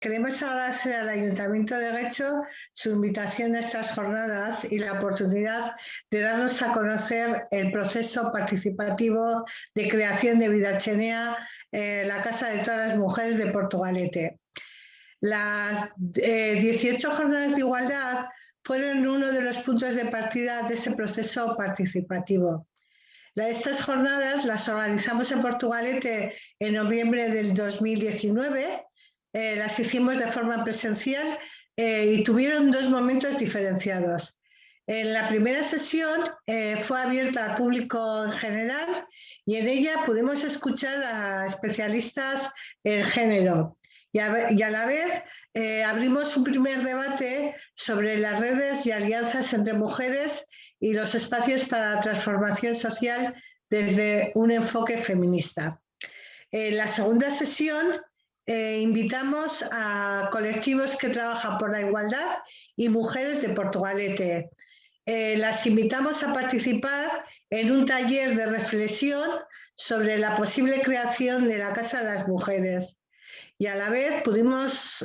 Queremos agradecer al Ayuntamiento de Guecho su invitación a estas jornadas y la oportunidad de darnos a conocer el proceso participativo de creación de Vidachenea, la Casa de todas las Mujeres de Portugalete. Las 18 jornadas de igualdad fueron uno de los puntos de partida de ese proceso participativo. Estas jornadas las organizamos en Portugalete en noviembre del 2019, las hicimos de forma presencial y tuvieron dos momentos diferenciados. En la primera sesión fue abierta al público en general y en ella pudimos escuchar a especialistas en género y a la vez abrimos un primer debate sobre las redes y alianzas entre mujeres y los espacios para la transformación social desde un enfoque feminista. En la segunda sesión invitamos a colectivos que trabajan por la igualdad y mujeres de Portugalete. Las invitamos a participar en un taller de reflexión sobre la posible creación de la Casa de las Mujeres y a la vez pudimos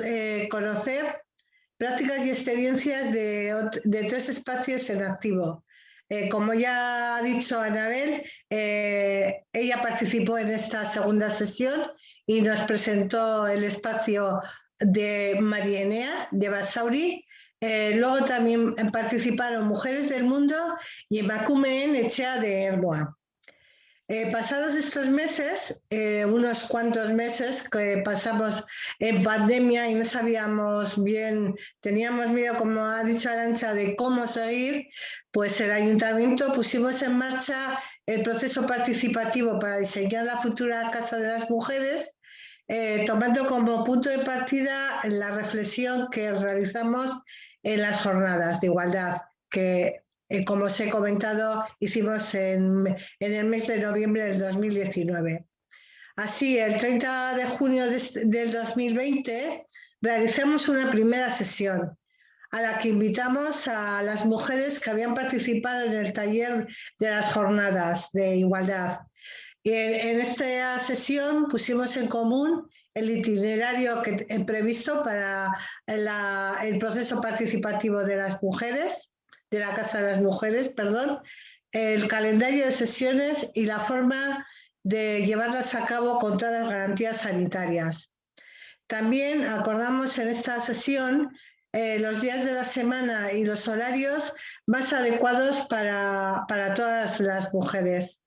conocer prácticas y experiencias de tres espacios en activo. Como ya ha dicho Anabel, ella participó en esta segunda sesión y nos presentó el espacio de María Enea, de Basauri. Luego también participaron Mujeres del Mundo y Emakumeen Etxea de Ermua. Pasados estos meses, unos cuantos meses que pasamos en pandemia y no sabíamos bien, teníamos miedo, como ha dicho Arantxa, de cómo seguir, pues el Ayuntamiento pusimos en marcha el proceso participativo para diseñar la futura Casa de las Mujeres, tomando como punto de partida la reflexión que realizamos en las jornadas de igualdad, que como os he comentado, hicimos en el mes de noviembre del 2019. Así, el 30 de junio del 2020 realizamos una primera sesión a la que invitamos a las mujeres que habían participado en el taller de las jornadas de igualdad. Y en esta sesión pusimos en común el itinerario previsto para el proceso participativo de las mujeres, de la Casa de las Mujeres, perdón, el calendario de sesiones y la forma de llevarlas a cabo con todas las garantías sanitarias. También acordamos en esta sesión los días de la semana y los horarios más adecuados para todas las mujeres.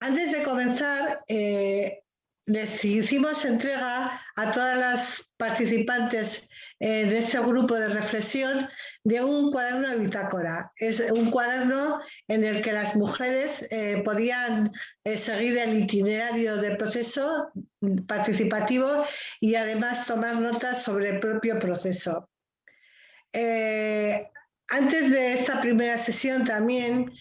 Antes de comenzar, les hicimos entrega a todas las participantes en ese grupo de reflexión de un cuaderno de bitácora. Es un cuaderno en el que las mujeres podían seguir el itinerario del proceso participativo y además tomar notas sobre el propio proceso. Antes de esta primera sesión también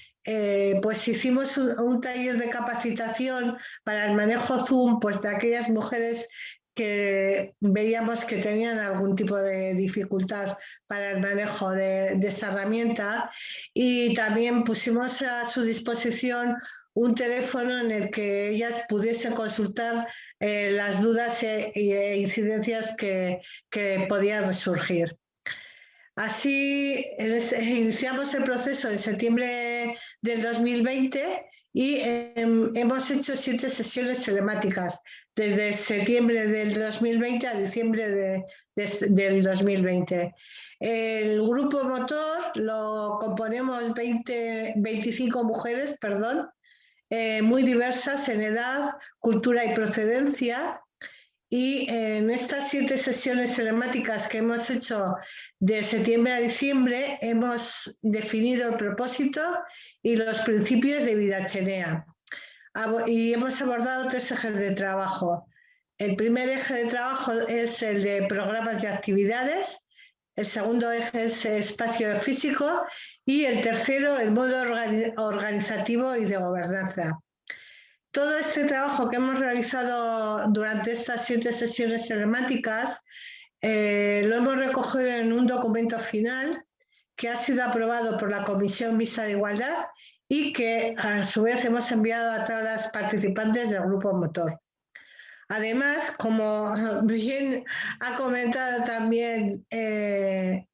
pues hicimos un taller de capacitación para el manejo Zoom pues de aquellas mujeres que veíamos que tenían algún tipo de dificultad para el manejo de esta herramienta, y también pusimos a su disposición un teléfono en el que ellas pudiesen consultar las dudas e incidencias que podían surgir. Así iniciamos el proceso en septiembre del 2020 y hemos hecho 7 sesiones telemáticas desde septiembre del 2020 a diciembre del 2020. El grupo motor lo componemos 25 mujeres, muy diversas en edad, cultura y procedencia. Y en estas 7 sesiones telemáticas que hemos hecho de septiembre a diciembre hemos definido el propósito y los principios de Vidachenea. Y hemos abordado 3 ejes de trabajo. El primer eje de trabajo es el de programas y actividades, el segundo eje es espacio físico y el tercero el modo organizativo y de gobernanza. Todo este trabajo que hemos realizado durante estas 7 sesiones telemáticas lo hemos recogido en un documento final que ha sido aprobado por la Comisión Mixta de Igualdad y que a su vez hemos enviado a todas las participantes del grupo motor. Además, como bien ha comentado también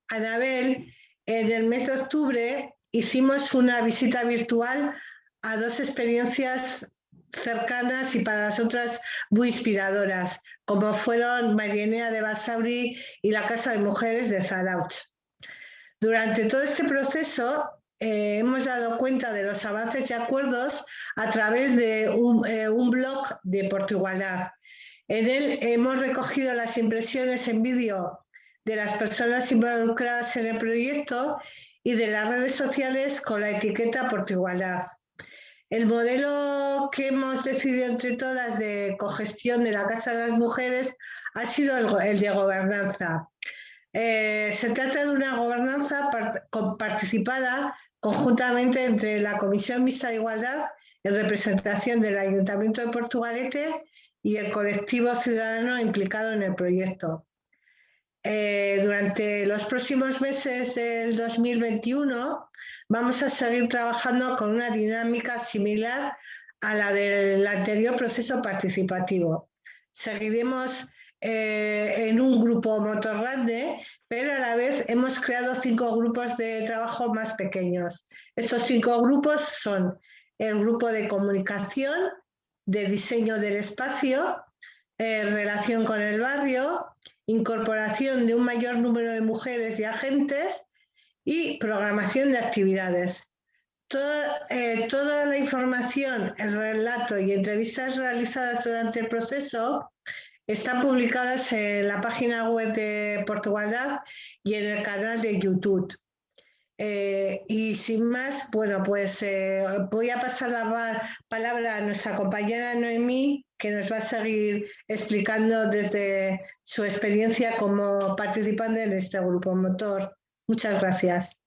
Anabel, en el mes de octubre hicimos una visita virtual a 2 experiencias cercanas y para nosotras muy inspiradoras, como fueron Marienea de Basauri y la Casa de Mujeres de Zarautz. Durante todo este proceso hemos dado cuenta de los avances y acuerdos a través de un blog de Portuigualdad. En él hemos recogido las impresiones en vídeo de las personas involucradas en el proyecto y de las redes sociales con la etiqueta Portuigualdad. El modelo que hemos decidido entre todas de cogestión de la Casa de las Mujeres ha sido el de gobernanza. Se trata de una gobernanza participada conjuntamente entre la Comisión Mixta de Igualdad, en representación del Ayuntamiento de Portugalete y el colectivo ciudadano implicado en el proyecto. Durante los próximos meses del 2021 vamos a seguir trabajando con una dinámica similar a la del anterior proceso participativo. Seguiremos en un grupo motor grande, pero a la vez hemos creado 5 grupos de trabajo más pequeños. Estos 5 grupos son el grupo de comunicación, de diseño del espacio, relación con el barrio, incorporación de un mayor número de mujeres y agentes y programación de actividades. Toda la información, el relato y entrevistas realizadas durante el proceso están publicadas en la página web de Portuigualdad y en el canal de YouTube. Y sin más, bueno, pues voy a pasar la palabra a nuestra compañera Noemí, que nos va a seguir explicando desde su experiencia como participante en este grupo motor. Muchas gracias.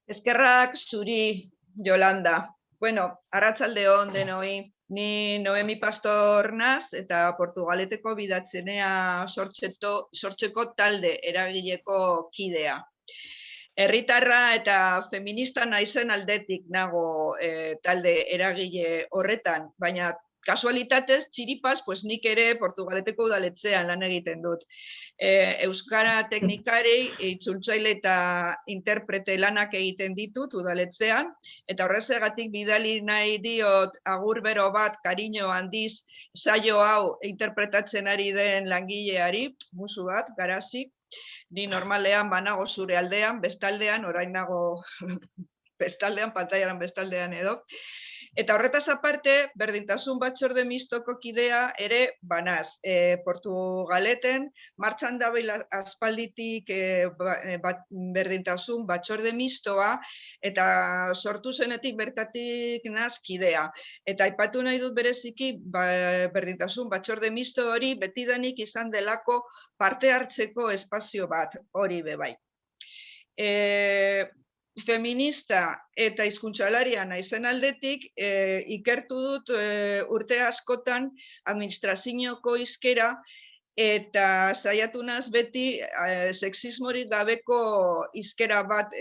Eskerrak zuri, Yolanda. Bueno, arratsaldeon denoi. Ni Noemi Pastor naz eta Portugaleteko bidatzenea sortzeko talde eragileko kidea. Herritarra eta feminista naizen aldetik nago talde eragile horretan, baina kasualitatez, txiripaz, pues nik ere Portugaleteko udaletxean lan egiten dut. Euskara teknikari, itzultzaile eta interprete lanak egiten ditut udaletxean, eta horrezegatik bidali nahi diot agur bero bat kariño handiz saio hau interpretatzen ari den langileari, musu bat, Garazi. Ni normalean banago zure aldean, bestaldean, orain nago bestaldean, pantailan bestaldean edo. Eta horretaz aparte, berdintasun batzorde mistoko kidea ere banaz. Portugaleten, martxan dabil aspalditik berdintasun batzorde mistoa, eta sortu zenetik bertatik naz kidea. Eta aipatu nahi dut bereziki, berdintasun batzorde misto hori betidanik izan delako parte hartzeko espazio bat, hori bebai. Feminista eta hizkuntzalaria naizen aldetik, ikertu dut urte askotan administrazioko hizkera eta saiatu naiz beti sexismorik gabeko hizkera bat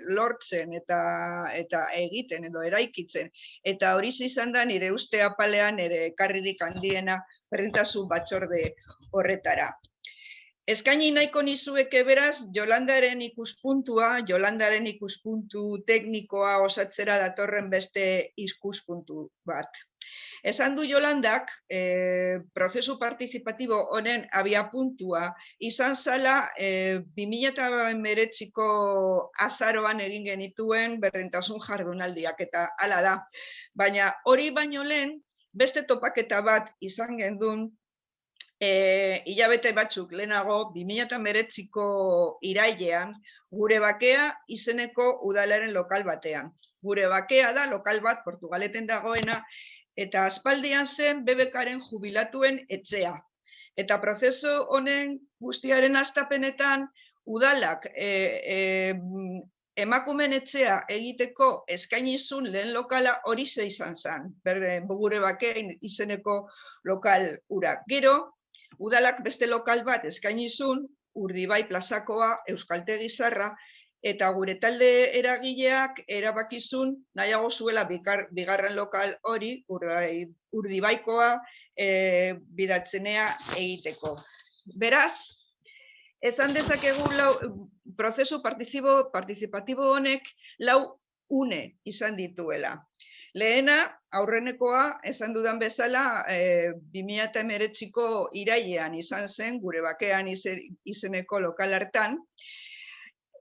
lortzen eta egiten edo eraikitzen. Eta hori izan da nire uste apalean ere ekarririk handiena berdintasun batzorde horretara. Eskaini nahiko nizueke beraz, Yolandaren ikuspuntu teknikoa osatzera datorren beste ikuspuntu bat. Esan du Yolandak, prozesu partizipatibo honen abiapuntua izan zala 2019ko azaroan egin genituen berdintasun jardunaldiak, eta hala da. Baina hori baino lehen, beste topaketa bat izan gendun, hilabete batzuk lehenago, 2019ko irailean, Gure Bakea izeneko udalaren lokal batean. Gure Bakea da lokal bat Portugaleten dagoena, eta aspaldian zen BBKaren jubilatuen etxea. Eta prozesu honen guztiaren hastapenetan, udalak emakumen etxea egiteko eskainizun lehen lokala hori izan zen, Gure Bakea izeneko lokal hura. Gero, udalak beste lokal bat eskainizun, Urdibai plazakoa, Euskaltegi Zarra, eta gure talde eragileak erabakizun nahiago zuela bigarren lokal hori Urdibaikoa bidatzenea egiteko. Beraz, esan dezakegu prozesu partizipatibo honek lau une izan dituela. Lehena, aurrenekoa, esan dudan bezala, 2019ko irailean izan zen, gure bakean izeneko lokal hartan,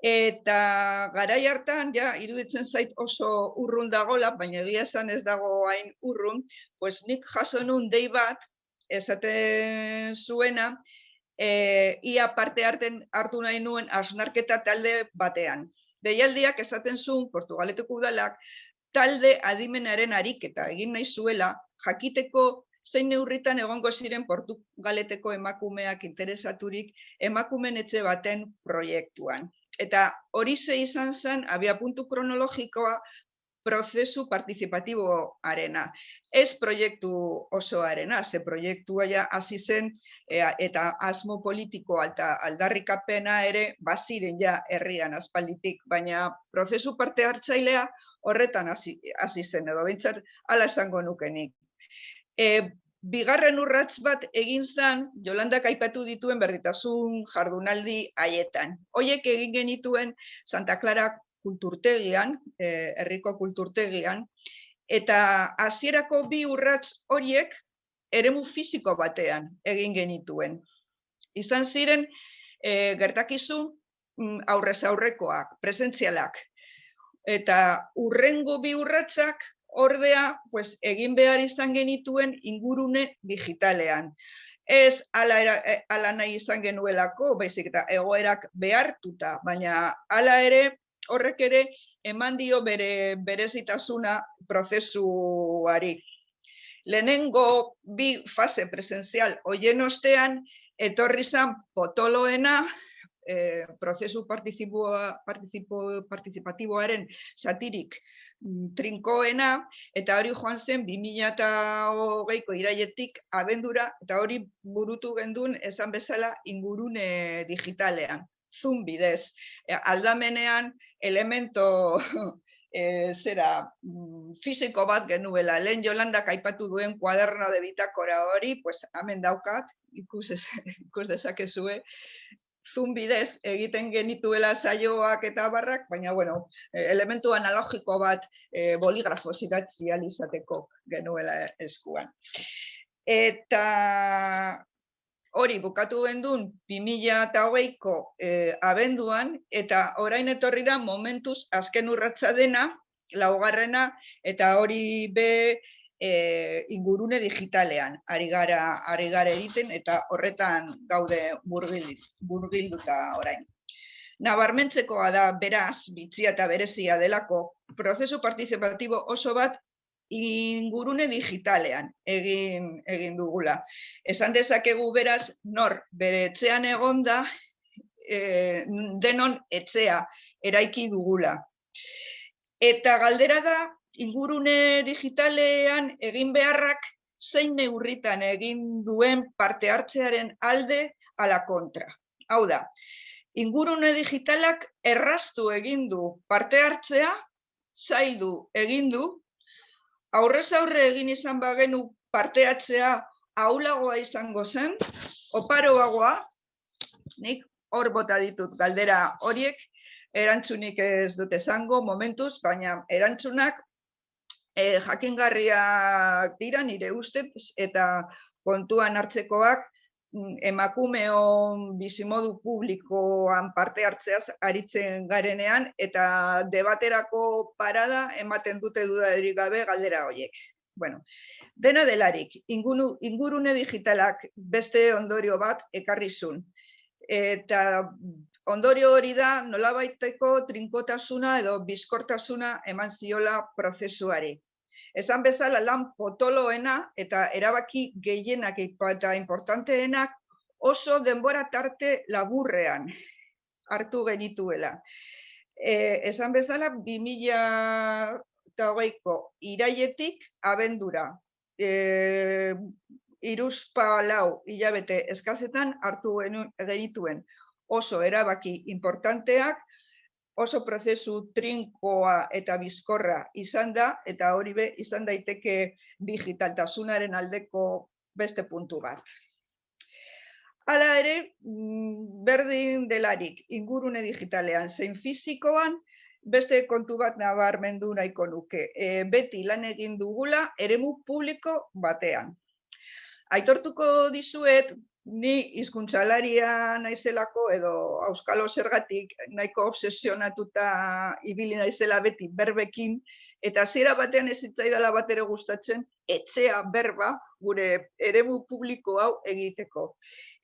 eta garai hartan, ja, iruditzen zait oso urrun dagola, baina egia esan ez dago hain urrun, pues nik jaso nun dei bat, esaten zuena, ia parte hartu nahi nuen hausnarketa talde batean. Deialdiak esaten zuen Portugaleteko udalak talde adimenaren ariketa egin nahi zuela, jakiteko zein neurritan egongo ziren Portugaleteko emakumeak interesaturik emakumeen etxe baten proiektuan. Eta hori izan zen abiapuntu kronologikoa prozesu partizipatiboarena. Ez proiektu osoarena, ze proiektua ja hasi zen eta asmo politikoa eta aldarrikapena ere baziren ja herrian aspalditik, baina prozesu parte hartzailea horretan hasi zen, edo behintzat hala esango nukenik. Bigarren urrats bat egin zen, Jolandak aipatu dituen berdintasun jardunaldi haietan. Hoiek egin genituen Santa Clara kulturtegian, herriko kulturtegian, eta hasierako bi urrats horiek eremu fisiko batean egin genituen. Izan ziren gertakizun aurrez aurrekoak, presentzialak. Eta urrengo bi urratsak ordea egin behar izan genituen ingurune digitalean. Ez ala nahi izan genuelako, baizik eta egoerak behartuta, baina hala ere, horrek ere eman dio berezitasuna prozesuari. Lehenengo bi fase presentzial hoien ostean, etorri zen potoloena, prozesu partizipatiboaren zatirik trinkoena, eta hori joan zen 2020ko irailetik abendura, eta hori burutu gendun esan bezala ingurune digitalean. Zoom bidez, aldamenean elemento fisiko bat genuela. Lehen Jolandak aipatu duen kuaderno de bitakora hori, hemen daukat, ikus dezakezue, Zoom bidez egiten genituela saioak eta barrak, baina, elementu analogiko bat boligrafo idatzi ahal izateko genuela eskuan. Eta hori bukatu gendun 2020ko abenduan, eta orain etorri da momentuz azken urratsa dena, laugarrena, eta hori be ingurune digitalean ari gara egiten, eta horretan gaude murgilduta orain. Nabarmentzekoa da, beraz, bitxia eta berezia delako, prozesu partizipatibo oso bat ingurune digitalean egin dugula. Esan dezakegu beraz, nor bere etxean egonda, denon etxea eraiki dugula. Eta galdera da, ingurune digitalean egin beharrak zein neurritan egin duen parte hartzearen alde ala kontra. Hau da, ingurune digitalak erraztu egin du parte hartzea, zaildu egin du, aurrez aurre egin izan bagenu parte hartzea ahulagoa izango zen, oparoagoa, nik hor bota ditut galdera horiek, erantzunik ez dut esango momentuz, baina erantzunak jakingarriak dira nire ustez, eta kontuan hartzekoak emakumeon bizimodu publikoan parte hartzeaz aritzen garenean, eta debaterako parada ematen dute dudarik gabe galdera horiek. Dena delarik, ingurune digitalak beste ondorio bat ekarri zuen. Eta ondorio hori da nolabaiteko trinkotasuna edo bizkortasuna eman ziola prozesuari. Esan bezala lan potoloena eta erabaki gehienak eta importanteenak oso denbora tarte laburrean hartu genituela. Esan bezala 2020ko irailetik abendura. 3-4 hilabete eskasetan hartu genituen oso erabaki importanteak oso prozesu trinkoa eta bizkorra izan da, eta hori be izan daiteke digitaltasunaren aldeko beste puntu bat. Hala ere, berdin delarik ingurune digitalean zein fisikoan, beste kontu bat nabarmendu nahiko nuke. Beti lan egin dugula eremu publiko batean. Aitortuko dizuet, ni hizkuntzalaria naizelako edo auskalo zergatik nahiko obsesionatuta ibili naizela beti berbekin, eta hasiera batean ez zitzaidala batere gustatzen etxea berba gure eremu publiko hau egiteko.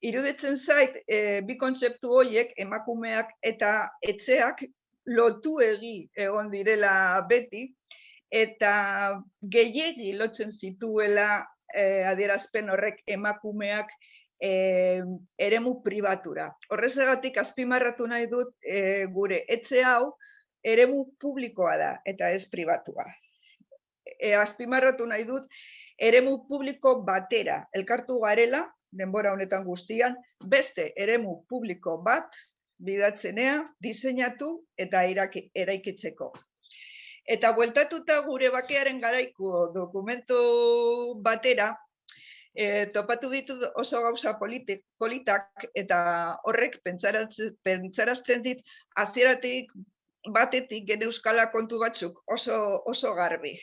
Iruditzen zait, bi kontzeptu horiek, emakumeak eta etxeak, lotuegi egon direla beti, eta gehiegi lotzen zituela adierazpen horrek emakumeak eremu pribatura. Horrezagatik azpimarratu nahi dut gure etxe hau eremu publikoa da eta ez pribatua. Azpimarratu nahi dut eremu publiko batera elkartu garela, denbora honetan guztian, beste eremu publiko bat bidatzenea, diseinatu eta eraikitzeko. Eta bueltatuta gure bakearen garaiko dokumentu batera, topatu ditut oso gauza politak eta horrek pentsarazten dit hasieratik batetik geneuzkala kontu batzuk oso garbi.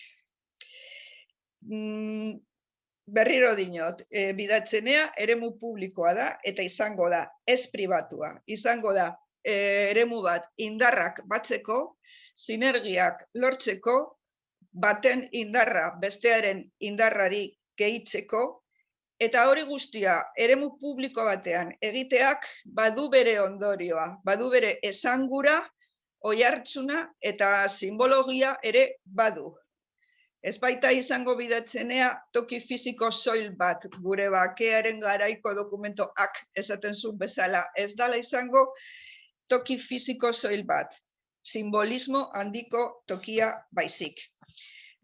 Berriro dinot, bidatzenea eremu publikoa da eta izango da, ez pribatua. Izango da eremu bat indarrak batzeko, sinergiak lortzeko, baten indarra bestearen indarrari gehitzeko, eta hori guztia eremu publiko batean egiteak badu bere ondorioa, badu bere esangura, oihartzuna eta simbologia ere badu. Ez baita izango bidatzenea toki fisiko soil bat, gure bakearen garaiko dokumentoak esaten zuen bezala, ez dala izango toki fisiko soil bat, simbolismo handiko tokia baizik.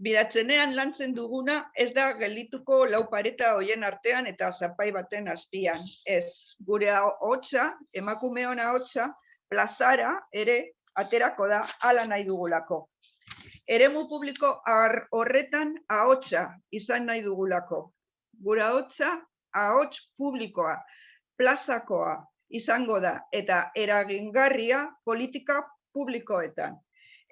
Bidatzenean lantzen duguna ez da geldituko lau pareta hoien artean eta zapai baten azpian. Ez, gure ahotsa, emakumeon ahotsa, plazara ere aterako da hala nahi dugulako. Eremu publiko horretan ahotsa izan nahi dugulako. Gure ahotsa, ahots publikoa, plazakoa izango da eta eragingarria politika publikoetan.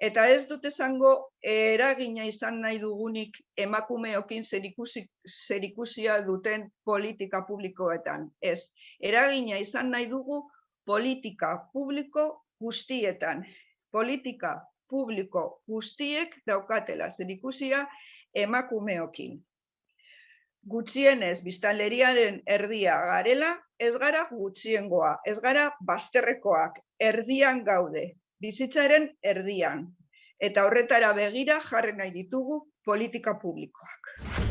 Eta ez dut esango eragina izan nahi dugunik emakumeokin zerikusia duten politika publikoetan. Ez, eragina izan nahi dugu politika publiko guztietan. Politika publiko guztiek daukatela zerikusia emakumeokin. Gutxienez biztanleriaren erdia garela, ez gara gutxiengoa, ez gara bazterrekoak, erdian gaude. Bizitzaren erdian, eta horretara begira jarri nahi ditugu politika publikoak.